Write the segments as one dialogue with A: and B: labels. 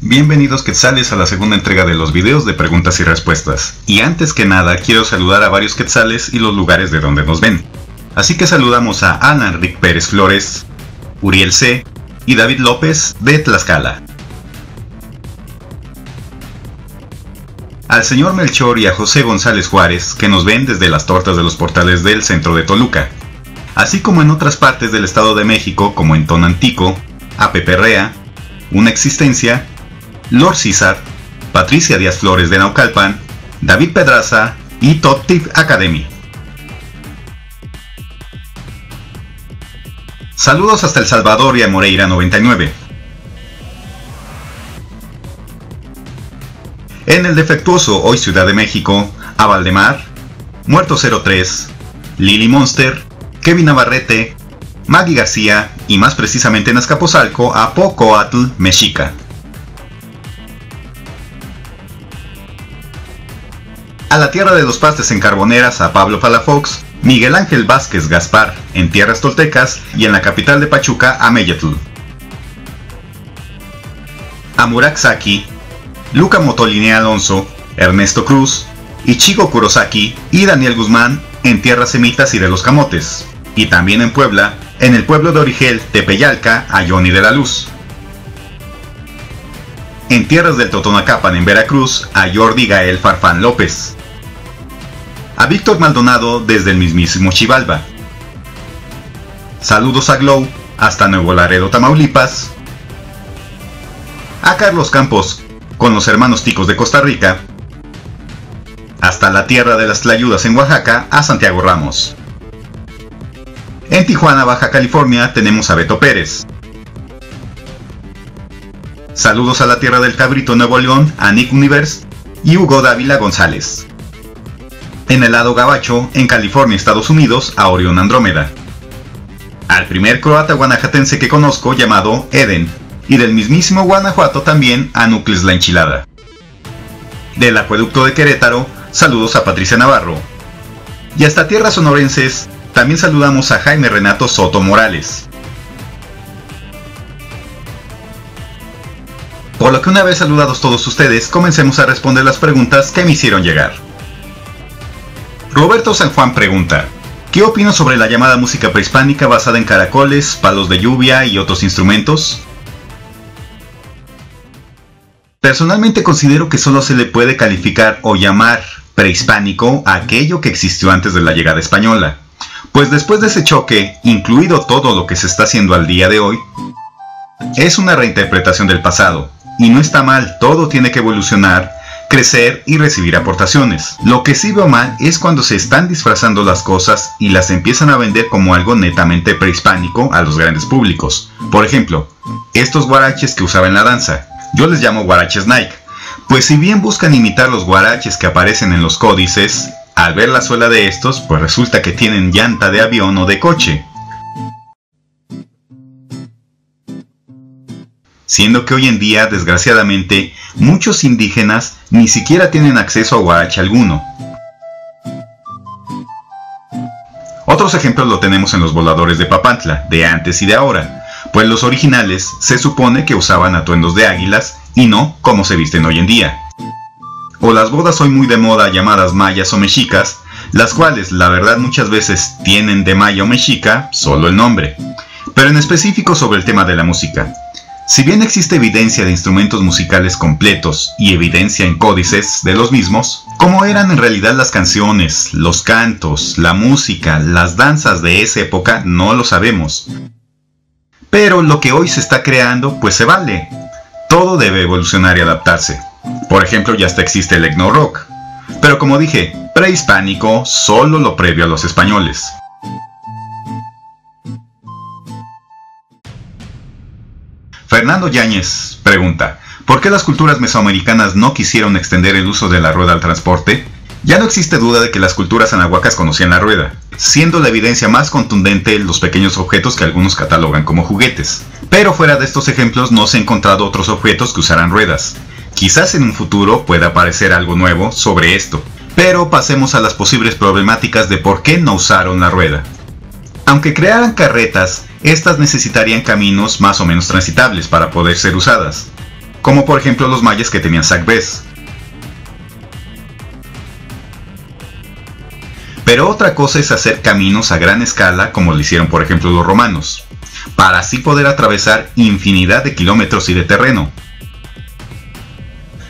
A: Bienvenidos quetzales a la segunda entrega de los videos de preguntas y respuestas. Y antes que nada quiero saludar a varios quetzales y los lugares de donde nos ven. Así que saludamos a Alan Rick Pérez Flores, Uriel C. y David López de Tlaxcala. Al señor Melchor y a José González Juárez, que nos ven desde las tortas de los portales del centro de Toluca, así como en otras partes del Estado de México como en Tonantico, a Pepe Rea, Una Existencia, Lord César, Patricia Díaz Flores de Naucalpan, David Pedraza y Top Tip Academy. Saludos hasta El Salvador y a Moreira 99. En el defectuoso hoy Ciudad de México, a Valdemar, Muerto 03, Lily Monster, Kevin Navarrete, Maggie García y más precisamente en Azcapotzalco a Pocoatl Mexica. A la Tierra de los Pastes en Carboneras a Pablo Palafox, Miguel Ángel Vázquez Gaspar en Tierras Toltecas y en la capital de Pachuca a Meyetl. A Murak Saki, Luca Motolini Alonso, Ernesto Cruz, Ichigo Kurosaki y Daniel Guzmán en Tierras Semitas y de los Camotes. Y también en Puebla, en el pueblo de Origel, Tepeyalca, a Johnny de la Luz. En Tierras del Totonacapan en Veracruz, a Jordi Gael Farfán López. A Víctor Maldonado desde el mismísimo Chivalba. Saludos a Glow hasta Nuevo Laredo, Tamaulipas. A Carlos Campos con los hermanos ticos de Costa Rica. Hasta la Tierra de las Tlayudas en Oaxaca a Santiago Ramos. En Tijuana, Baja California tenemos a Beto Pérez. Saludos a la Tierra del Cabrito, Nuevo León, a Nick Universe y Hugo Dávila González. En el lado gabacho, en California, Estados Unidos, a Orión Andrómeda. Al primer croata guanajatense que conozco llamado Eden, y del mismísimo Guanajuato también a Núcleos La Enchilada. Del Acueducto de Querétaro, saludos a Patricia Navarro. Y hasta tierras sonorenses, también saludamos a Jaime Renato Soto Morales. Por lo que una vez saludados todos ustedes, comencemos a responder las preguntas que me hicieron llegar. Roberto San Juan pregunta: ¿qué opino sobre la llamada música prehispánica basada en caracoles, palos de lluvia y otros instrumentos? Personalmente considero que solo se le puede calificar o llamar prehispánico a aquello que existió antes de la llegada española, pues después de ese choque, incluido todo lo que se está haciendo al día de hoy, es una reinterpretación del pasado, y no está mal, todo tiene que evolucionar, crecer y recibir aportaciones. Lo que sí veo mal es cuando se están disfrazando las cosas y las empiezan a vender como algo netamente prehispánico a los grandes públicos. Por ejemplo, estos guaraches que usaba en la danza. Yo les llamo guaraches Nike, pues si bien buscan imitar los guaraches que aparecen en los códices, al ver la suela de estos, pues resulta que tienen llanta de avión o de coche. Siendo que hoy en día, desgraciadamente, muchos indígenas ni siquiera tienen acceso a guarache alguno. Otros ejemplos lo tenemos en los voladores de Papantla, de antes y de ahora, pues los originales se supone que usaban atuendos de águilas y no como se visten hoy en día. O las bodas hoy muy de moda llamadas mayas o mexicas, las cuales la verdad muchas veces tienen de maya o mexica solo el nombre. Pero en específico sobre el tema de la música. Si bien existe evidencia de instrumentos musicales completos y evidencia en códices de los mismos, ¿cómo eran en realidad las canciones, los cantos, la música, las danzas de esa época? No lo sabemos. Pero lo que hoy se está creando, pues se vale. Todo debe evolucionar y adaptarse. Por ejemplo, ya hasta existe el etno rock. Pero como dije, prehispánico, solo lo previo a los españoles. Fernando Yáñez pregunta: ¿por qué las culturas mesoamericanas no quisieron extender el uso de la rueda al transporte? Ya no existe duda de que las culturas anahuacas conocían la rueda, siendo la evidencia más contundente los pequeños objetos que algunos catalogan como juguetes. Pero fuera de estos ejemplos no se han encontrado otros objetos que usaran ruedas. Quizás en un futuro pueda aparecer algo nuevo sobre esto, pero pasemos a las posibles problemáticas de por qué no usaron la rueda. Aunque crearan carretas, estas necesitarían caminos más o menos transitables para poder ser usadas. como por ejemplo los mayas que tenían sac-bés. Pero otra cosa es hacer caminos a gran escala como lo hicieron por ejemplo los romanos, para así poder atravesar infinidad de kilómetros y de terreno.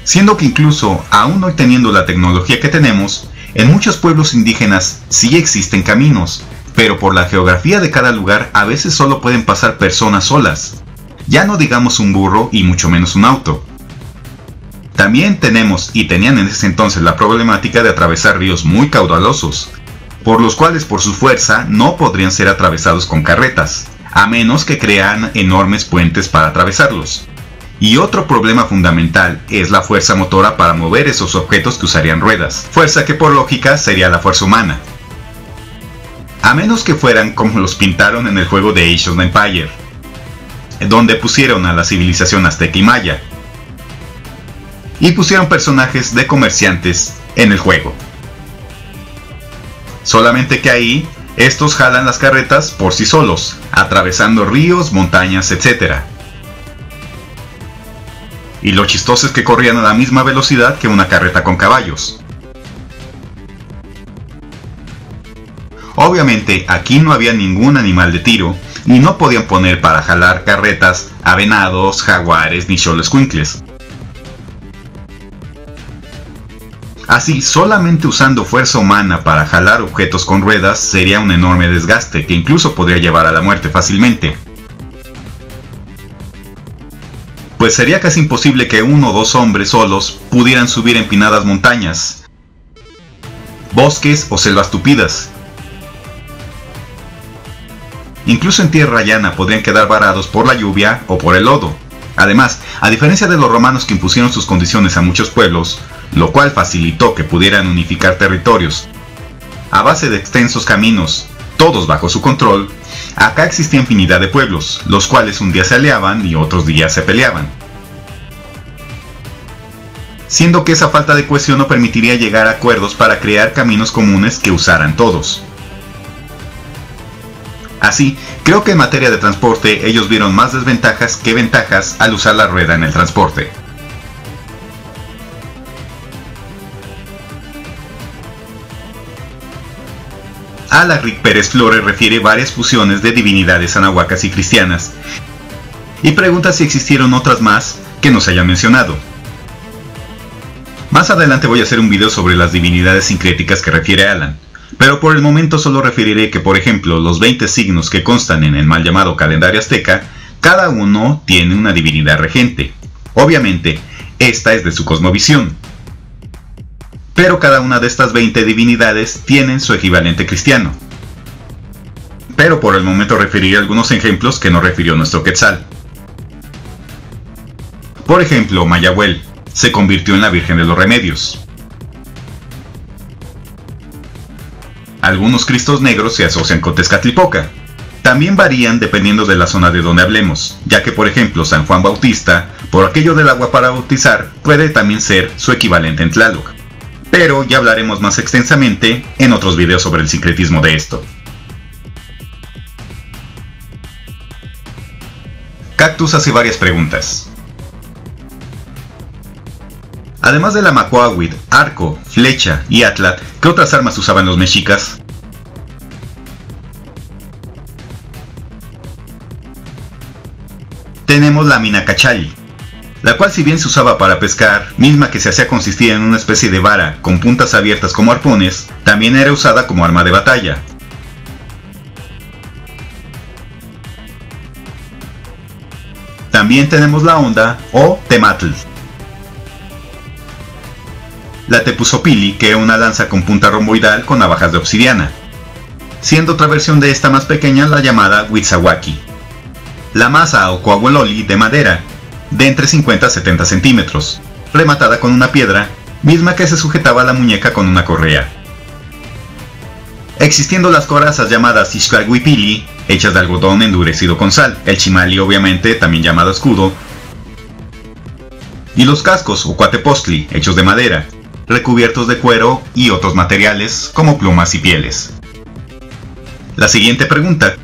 A: Siendo que incluso, aún hoy teniendo la tecnología que tenemos, en muchos pueblos indígenas sí existen caminos, pero por la geografía de cada lugar a veces solo pueden pasar personas solas, ya no digamos un burro y mucho menos un auto. También tenemos y tenían en ese entonces la problemática de atravesar ríos muy caudalosos, por los cuales por su fuerza no podrían ser atravesados con carretas, a menos que crearan enormes puentes para atravesarlos. Y otro problema fundamental es la fuerza motora para mover esos objetos que usarían ruedas, fuerza que por lógica sería la fuerza humana. A menos que fueran como los pintaron en el juego de Age of Empires, donde pusieron a la civilización azteca y maya, y pusieron personajes de comerciantes en el juego. Solamente que ahí, estos jalan las carretas por sí solos, atravesando ríos, montañas, etc. Y lo chistoso es que corrían a la misma velocidad que una carreta con caballos. Obviamente aquí no había ningún animal de tiro, y no podían poner para jalar carretas a venados, jaguares ni xoloscuincles. Así, solamente usando fuerza humana para jalar objetos con ruedas sería un enorme desgaste que incluso podría llevar a la muerte fácilmente. Pues sería casi imposible que uno o dos hombres solos pudieran subir empinadas montañas, bosques o selvas tupidas. Incluso en tierra llana podrían quedar varados por la lluvia o por el lodo. Además, a diferencia de los romanos que impusieron sus condiciones a muchos pueblos, lo cual facilitó que pudieran unificar territorios a base de extensos caminos, todos bajo su control, acá existía infinidad de pueblos, los cuales un día se aliaban y otros días se peleaban. Siendo que esa falta de cohesión no permitiría llegar a acuerdos para crear caminos comunes que usaran todos. Así, creo que en materia de transporte ellos vieron más desventajas que ventajas al usar la rueda en el transporte. Alaric Pérez Flores refiere varias fusiones de divinidades anahuacas y cristianas, y pregunta si existieron otras más que no se hayan mencionado. Más adelante voy a hacer un video sobre las divinidades sincréticas que refiere Alan, pero por el momento solo referiré que, por ejemplo, los 20 signos que constan en el mal llamado calendario azteca, cada uno tiene una divinidad regente. Obviamente, esta es de su cosmovisión, pero cada una de estas 20 divinidades tienen su equivalente cristiano. Pero por el momento referiré algunos ejemplos que no refirió nuestro Quetzal. Por ejemplo, Mayahuel se convirtió en la Virgen de los Remedios. Algunos cristos negros se asocian con Tezcatlipoca. También varían dependiendo de la zona de donde hablemos, ya que por ejemplo San Juan Bautista, por aquello del agua para bautizar, puede también ser su equivalente en Tlaloc. Pero ya hablaremos más extensamente en otros videos sobre el sincretismo de esto. Cactus hace varias preguntas. Además de la macuahuitl, arco, flecha y atlat, ¿qué otras armas usaban los mexicas? Tenemos la minacachali, la cual si bien se usaba para pescar, misma que se hacía consistir en una especie de vara con puntas abiertas como arpones, también era usada como arma de batalla. También tenemos la honda o tematl. La tepuzopili, que era una lanza con punta romboidal con navajas de obsidiana, siendo otra versión de esta más pequeña la llamada huitzawaki. La maza o coahuiloli de madera, de entre 50 a 70 centímetros, rematada con una piedra, misma que se sujetaba a la muñeca con una correa. Existiendo las corazas llamadas ixcalhuipili, hechas de algodón endurecido con sal, el chimali obviamente también llamado escudo, y los cascos o cuatepostli, hechos de madera, recubiertos de cuero y otros materiales como plumas y pieles. La siguiente pregunta: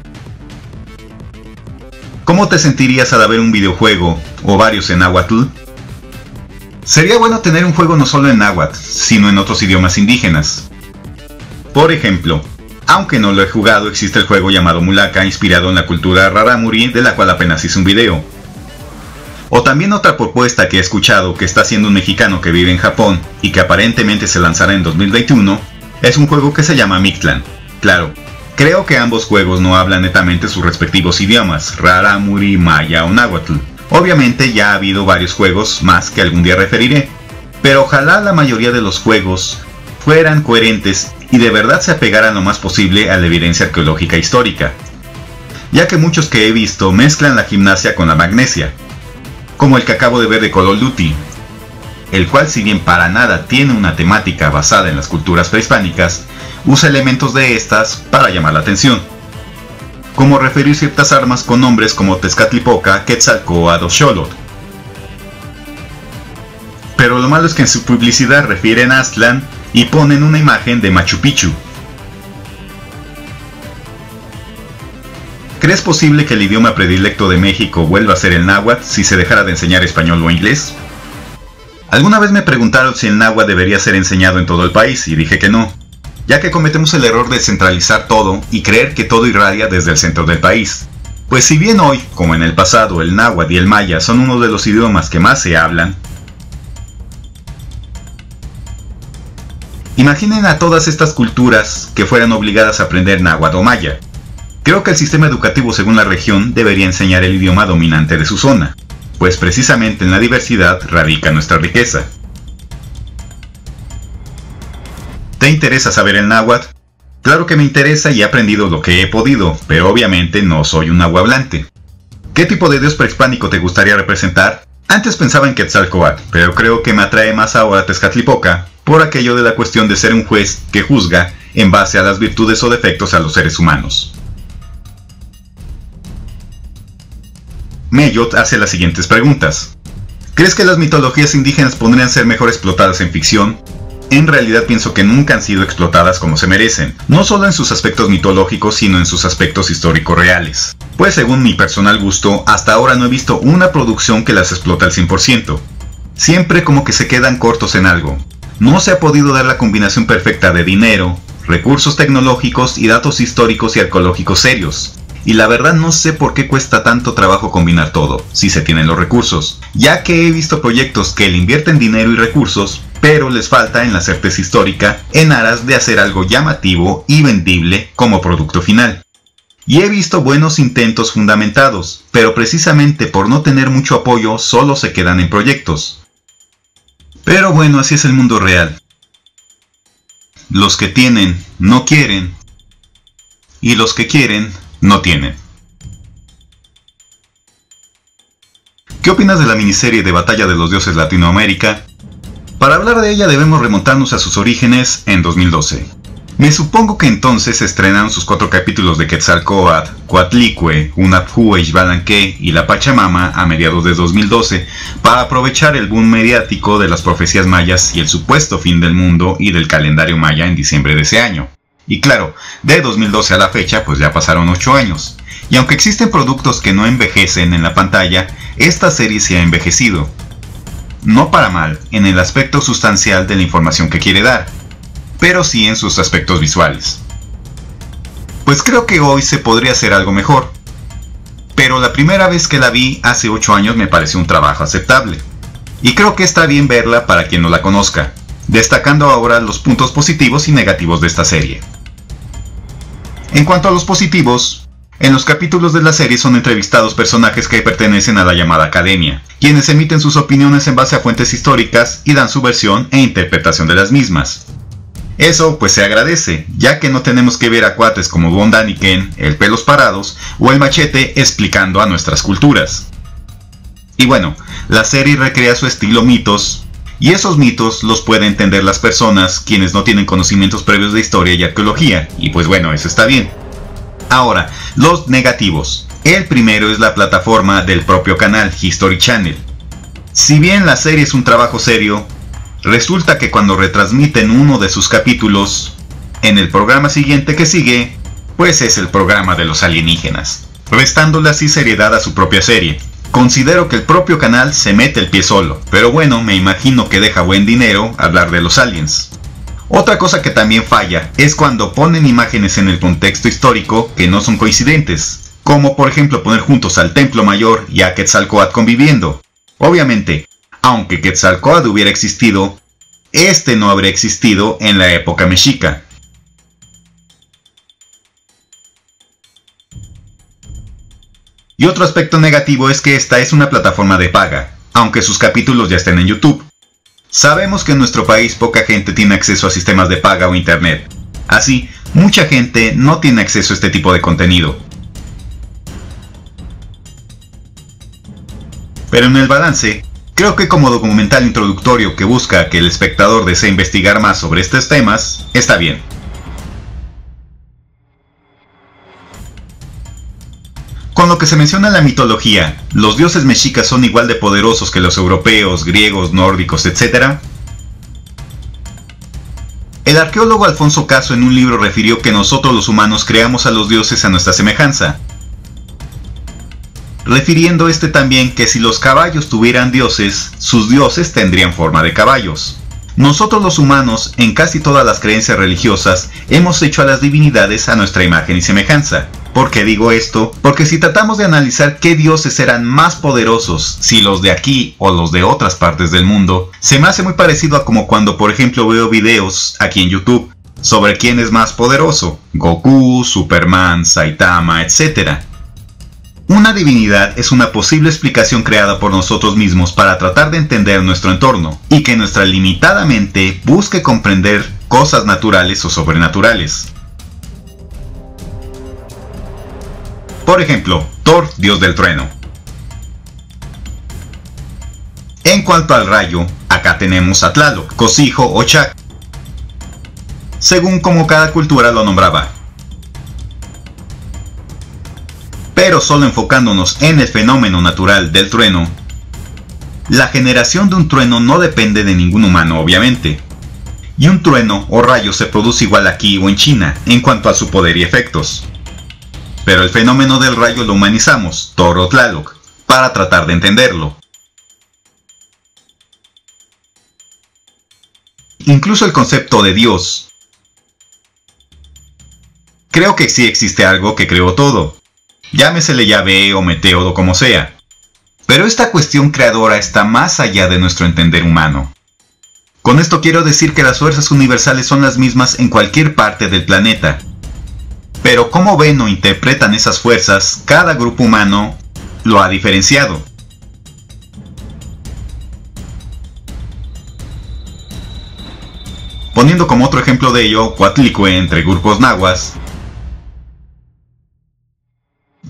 A: ¿cómo te sentirías al ver un videojuego, o varios en náhuatl, Sería bueno tener un juego no solo en náhuatl, sino en otros idiomas indígenas. Por ejemplo, aunque no lo he jugado, existe el juego llamado Mulaka, inspirado en la cultura rarámuri, de la cual apenas hice un video. O también otra propuesta que he escuchado que está haciendo un mexicano que vive en Japón y que aparentemente se lanzará en 2021, es un juego que se llama Mictlan. Claro, creo que ambos juegos no hablan netamente sus respectivos idiomas, rarámuri, maya o náhuatl. Obviamente ya ha habido varios juegos más que algún día referiré, pero ojalá la mayoría de los juegos fueran coherentes y de verdad se apegaran lo más posible a la evidencia arqueológica histórica, ya que muchos que he visto mezclan la gimnasia con la magnesia, como el que acabo de ver de Call of Duty, el cual, si bien para nada tiene una temática basada en las culturas prehispánicas, usa elementos de estas para llamar la atención, como referir ciertas armas con nombres como Tezcatlipoca, Quetzalcóatl o Xolotl. Pero lo malo es que en su publicidad refieren a Aztlán y ponen una imagen de Machu Picchu. ¿Crees posible que el idioma predilecto de México vuelva a ser el náhuatl si se dejara de enseñar español o inglés? Alguna vez me preguntaron si el náhuatl debería ser enseñado en todo el país y dije que no, ya que cometemos el error de centralizar todo y creer que todo irradia desde el centro del país. Pues si bien hoy, como en el pasado, el náhuatl y el maya son uno de los idiomas que más se hablan, imaginen a todas estas culturas que fueran obligadas a aprender náhuatl o maya. Creo que el sistema educativo según la región debería enseñar el idioma dominante de su zona, pues precisamente en la diversidad radica nuestra riqueza. ¿Te interesa saber el náhuatl? Claro que me interesa y he aprendido lo que he podido, pero obviamente no soy un nahuablante. ¿Qué tipo de dios prehispánico te gustaría representar? Antes pensaba en Quetzalcóatl, pero creo que me atrae más ahora Tezcatlipoca, por aquello de la cuestión de ser un juez que juzga en base a las virtudes o defectos a los seres humanos. Meyot hace las siguientes preguntas. ¿Crees que las mitologías indígenas podrían ser mejor explotadas en ficción? En realidad pienso que nunca han sido explotadas como se merecen, no solo en sus aspectos mitológicos, sino en sus aspectos históricos reales. Pues según mi personal gusto, hasta ahora no he visto una producción que las explote al 100%. Siempre como que se quedan cortos en algo. No se ha podido dar la combinación perfecta de dinero, recursos tecnológicos y datos históricos y arqueológicos serios. Y la verdad no sé por qué cuesta tanto trabajo combinar todo, si se tienen los recursos, ya que he visto proyectos que le invierten dinero y recursos, pero les falta en la certeza histórica en aras de hacer algo llamativo y vendible como producto final. Y he visto buenos intentos fundamentados, pero precisamente por no tener mucho apoyo solo se quedan en proyectos. Pero bueno, así es el mundo real. Los que tienen no quieren, y los que quieren no tienen. ¿Qué opinas de la miniserie de Batalla de los Dioses Latinoamérica? Para hablar de ella debemos remontarnos a sus orígenes en 2012. Me supongo que entonces se estrenaron sus 4 capítulos de Quetzalcóatl, Coatlicue, Unaphu e Xbalanque y la Pachamama a mediados de 2012 para aprovechar el boom mediático de las profecías mayas y el supuesto fin del mundo y del calendario maya en diciembre de ese año. Y claro, de 2012 a la fecha pues ya pasaron 8 años. Y aunque existen productos que no envejecen en la pantalla, esta serie se ha envejecido. No para mal en el aspecto sustancial de la información que quiere dar, pero sí en sus aspectos visuales. Pues creo que hoy se podría hacer algo mejor. Pero la primera vez que la vi hace 8 años me pareció un trabajo aceptable. Y creo que está bien verla para quien no la conozca, destacando ahora los puntos positivos y negativos de esta serie. En cuanto a los positivos, en los capítulos de la serie son entrevistados personajes que pertenecen a la llamada academia, quienes emiten sus opiniones en base a fuentes históricas y dan su versión e interpretación de las mismas. Eso pues se agradece, ya que no tenemos que ver a cuates como Von Daniken, el Pelos Parados o el Machete explicando a nuestras culturas. Y bueno, la serie recrea su estilo mitos, y esos mitos los pueden entender las personas quienes no tienen conocimientos previos de historia y arqueología, y pues bueno, eso está bien. Ahora, los negativos. El primero es la plataforma del propio canal, History Channel. Si bien la serie es un trabajo serio, resulta que cuando retransmiten uno de sus capítulos, en el programa siguiente que sigue, pues es el programa de los alienígenas, restándole así seriedad a su propia serie. Considero que el propio canal se mete el pie solo, pero bueno, me imagino que deja buen dinero hablar de los aliens. Otra cosa que también falla es cuando ponen imágenes en el contexto histórico que no son coincidentes, como por ejemplo poner juntos al Templo Mayor y a Quetzalcóatl conviviendo. Obviamente, aunque Quetzalcóatl hubiera existido, este no habría existido en la época mexica. Y otro aspecto negativo es que esta es una plataforma de paga, aunque sus capítulos ya estén en YouTube. Sabemos que en nuestro país poca gente tiene acceso a sistemas de paga o internet. Así, mucha gente no tiene acceso a este tipo de contenido. Pero en el balance, creo que como documental introductorio que busca que el espectador desee investigar más sobre estos temas, está bien. Con lo que se menciona en la mitología, ¿los dioses mexicas son igual de poderosos que los europeos, griegos, nórdicos, etc.? El arqueólogo Alfonso Caso en un libro refirió que nosotros los humanos creamos a los dioses a nuestra semejanza, refiriendo también que si los caballos tuvieran dioses, sus dioses tendrían forma de caballos. Nosotros los humanos, en casi todas las creencias religiosas, hemos hecho a las divinidades a nuestra imagen y semejanza. ¿Por qué digo esto? Porque si tratamos de analizar qué dioses eran más poderosos, si los de aquí o los de otras partes del mundo, se me hace muy parecido a como cuando por ejemplo veo videos aquí en YouTube sobre quién es más poderoso, Goku, Superman, Saitama, etc. Una divinidad es una posible explicación creada por nosotros mismos para tratar de entender nuestro entorno y que nuestra limitada mente busque comprender cosas naturales o sobrenaturales. Por ejemplo, Thor, dios del trueno. En cuanto al rayo, acá tenemos a Tlaloc, Cosijo o Chac, según como cada cultura lo nombraba. Pero solo enfocándonos en el fenómeno natural del trueno, la generación de un trueno no depende de ningún humano, obviamente. Y un trueno o rayo se produce igual aquí o en China, en cuanto a su poder y efectos. Pero el fenómeno del rayo lo humanizamos, Thor o Tlaloc, para tratar de entenderlo. Incluso el concepto de Dios. Creo que sí existe algo que creó todo. Llámesele Yahvé o Meteoro como sea. Pero esta cuestión creadora está más allá de nuestro entender humano. Con esto quiero decir que las fuerzas universales son las mismas en cualquier parte del planeta. Pero cómo ven o interpretan esas fuerzas, cada grupo humano lo ha diferenciado. Poniendo como otro ejemplo de ello, Coatlicue entre grupos nahuas,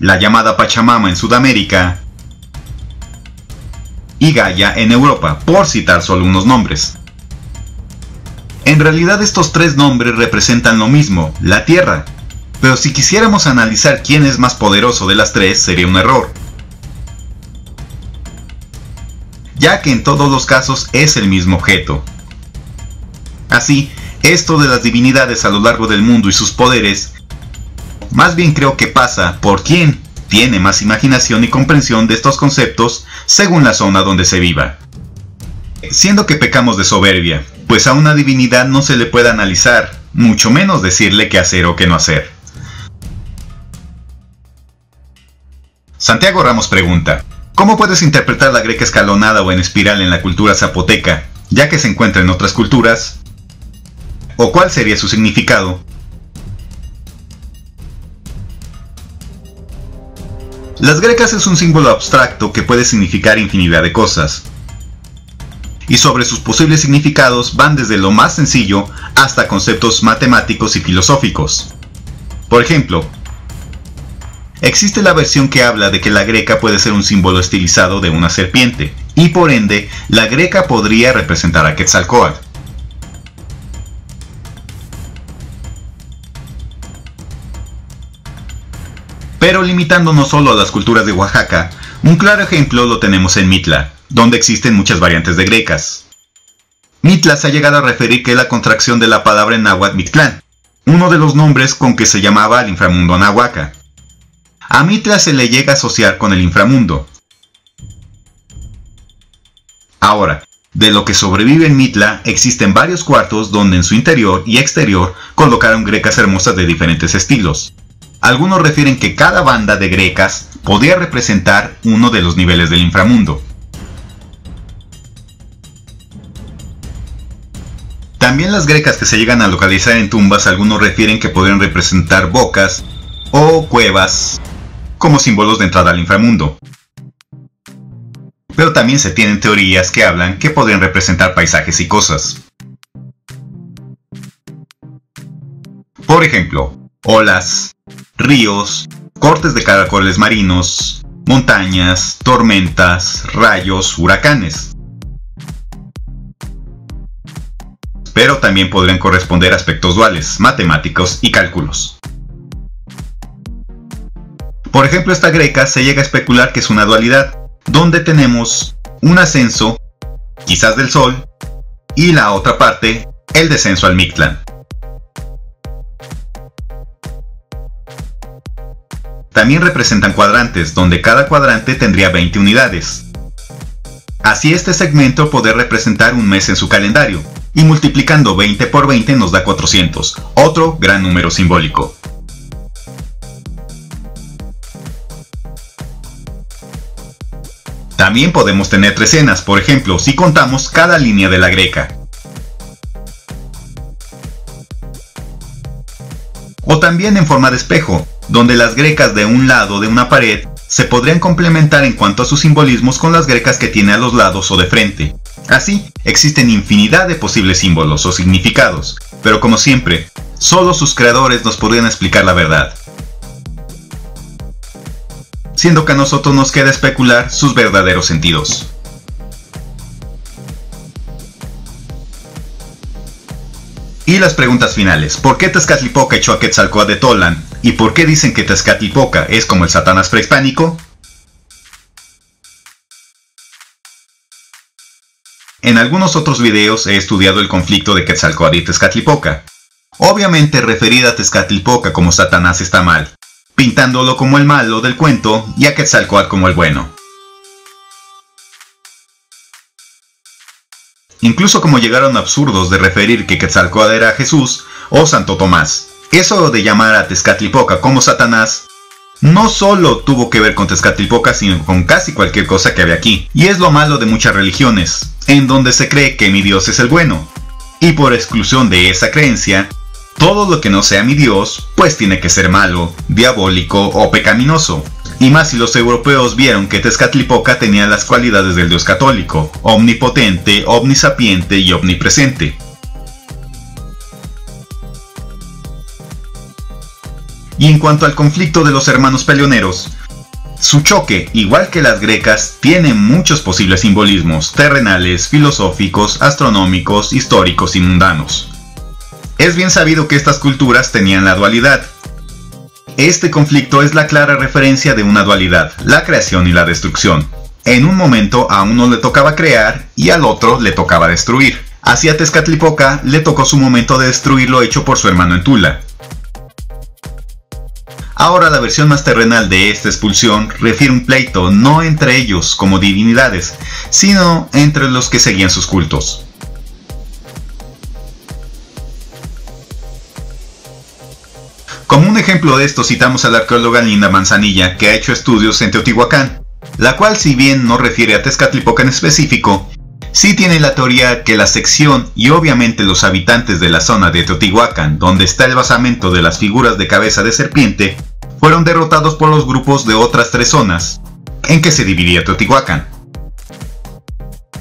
A: la llamada Pachamama en Sudamérica y Gaia en Europa, por citar solo unos nombres. En realidad estos tres nombres representan lo mismo, la Tierra. Pero si quisiéramos analizar quién es más poderoso de las tres, sería un error, ya que en todos los casos es el mismo objeto. Así, esto de las divinidades a lo largo del mundo y sus poderes, más bien creo que pasa por quién tiene más imaginación y comprensión de estos conceptos según la zona donde se viva. Siendo que pecamos de soberbia, pues a una divinidad no se le puede analizar, mucho menos decirle qué hacer o qué no hacer. Santiago Ramos pregunta, ¿cómo puedes interpretar la greca escalonada o en espiral en la cultura zapoteca, ya que se encuentra en otras culturas? ¿O cuál sería su significado? Las grecas es un símbolo abstracto que puede significar infinidad de cosas. Y sobre sus posibles significados van desde lo más sencillo hasta conceptos matemáticos y filosóficos. Por ejemplo, existe la versión que habla de que la greca puede ser un símbolo estilizado de una serpiente, y por ende, la greca podría representar a Quetzalcóatl. Pero limitándonos solo a las culturas de Oaxaca, un claro ejemplo lo tenemos en Mitla, donde existen muchas variantes de grecas. Mitla se ha llegado a referir que es la contracción de la palabra en náhuatl Mictlán, uno de los nombres con que se llamaba el inframundo Anahuaca. A Mitla se le llega a asociar con el inframundo. Ahora, de lo que sobrevive en Mitla, existen varios cuartos donde en su interior y exterior colocaron grecas hermosas de diferentes estilos. Algunos refieren que cada banda de grecas podía representar uno de los niveles del inframundo. También las grecas que se llegan a localizar en tumbas, algunos refieren que podrían representar bocas o cuevas como símbolos de entrada al inframundo. Pero también se tienen teorías que hablan que podrían representar paisajes y cosas. Por ejemplo, olas, ríos, cortes de caracoles marinos, montañas, tormentas, rayos, huracanes. Pero también podrían corresponder a aspectos duales, matemáticos y cálculos. Por ejemplo, esta greca se llega a especular que es una dualidad, donde tenemos un ascenso, quizás del Sol, y la otra parte, el descenso al Mictlán. También representan cuadrantes, donde cada cuadrante tendría 20 unidades. Así este segmento podría representar un mes en su calendario, y multiplicando 20 por 20 nos da 400, otro gran número simbólico. También podemos tener trecenas, por ejemplo, si contamos cada línea de la greca. O también en forma de espejo, donde las grecas de un lado de una pared se podrían complementar en cuanto a sus simbolismos con las grecas que tiene a los lados o de frente. Así, existen infinidad de posibles símbolos o significados, pero como siempre, solo sus creadores nos podrían explicar la verdad, siendo que a nosotros nos queda especular sus verdaderos sentidos. Y las preguntas finales: ¿por qué Tezcatlipoca echó a Quetzalcóatl de Tolan? ¿Y por qué dicen que Tezcatlipoca es como el Satanás prehispánico? En algunos otros videos he estudiado el conflicto de Quetzalcóatl y Tezcatlipoca. Obviamente referir a Tezcatlipoca como Satanás está mal, pintándolo como el malo del cuento y a Quetzalcóatl como el bueno. Incluso como llegaron absurdos de referir que Quetzalcóatl era Jesús o Santo Tomás. Eso de llamar a Tezcatlipoca como Satanás no solo tuvo que ver con Tezcatlipoca, sino con casi cualquier cosa que había aquí. Y es lo malo de muchas religiones, en donde se cree que mi Dios es el bueno. Y por exclusión de esa creencia, todo lo que no sea mi Dios, pues tiene que ser malo, diabólico o pecaminoso. Y más si los europeos vieron que Tezcatlipoca tenía las cualidades del Dios católico: omnipotente, omnisapiente y omnipresente. Y en cuanto al conflicto de los hermanos peleoneros, su choque, igual que las grecas, tiene muchos posibles simbolismos terrenales, filosóficos, astronómicos, históricos y mundanos. Es bien sabido que estas culturas tenían la dualidad. Este conflicto es la clara referencia de una dualidad, la creación y la destrucción. En un momento a uno le tocaba crear y al otro le tocaba destruir. Así a Tezcatlipoca le tocó su momento de destruir lo hecho por su hermano en Tula. Ahora la versión más terrenal de esta expulsión refiere un pleito no entre ellos como divinidades, sino entre los que seguían sus cultos. Como un ejemplo de esto citamos a la arqueóloga Linda Manzanilla, que ha hecho estudios en Teotihuacán, la cual, si bien no refiere a Tezcatlipoca en específico, sí tiene la teoría que la sección y obviamente los habitantes de la zona de Teotihuacán, donde está el basamento de las figuras de cabeza de serpiente, fueron derrotados por los grupos de otras tres zonas en que se dividía Teotihuacán,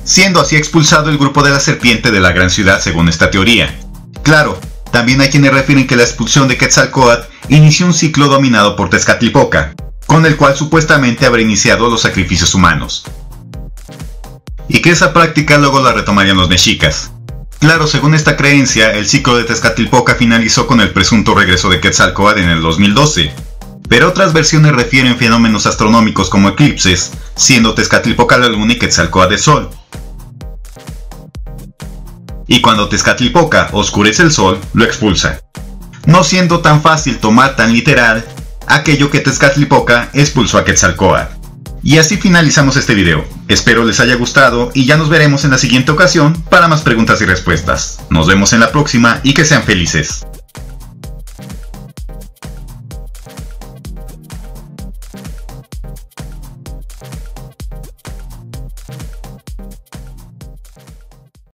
A: siendo así expulsado el grupo de la serpiente de la gran ciudad según esta teoría. Claro, también hay quienes refieren que la expulsión de Quetzalcóatl inició un ciclo dominado por Tezcatlipoca, con el cual supuestamente habría iniciado los sacrificios humanos, y que esa práctica luego la retomarían los mexicas. Claro, según esta creencia, el ciclo de Tezcatlipoca finalizó con el presunto regreso de Quetzalcóatl en el 2012, pero otras versiones refieren fenómenos astronómicos como eclipses, siendo Tezcatlipoca la luna y Quetzalcóatl el sol. Y cuando Tezcatlipoca oscurece el sol, lo expulsa, no siendo tan fácil tomar tan literal aquello que Tezcatlipoca expulsó a Quetzalcóatl. Y así finalizamos este video. Espero les haya gustado y ya nos veremos en la siguiente ocasión para más preguntas y respuestas. Nos vemos en la próxima y que sean felices.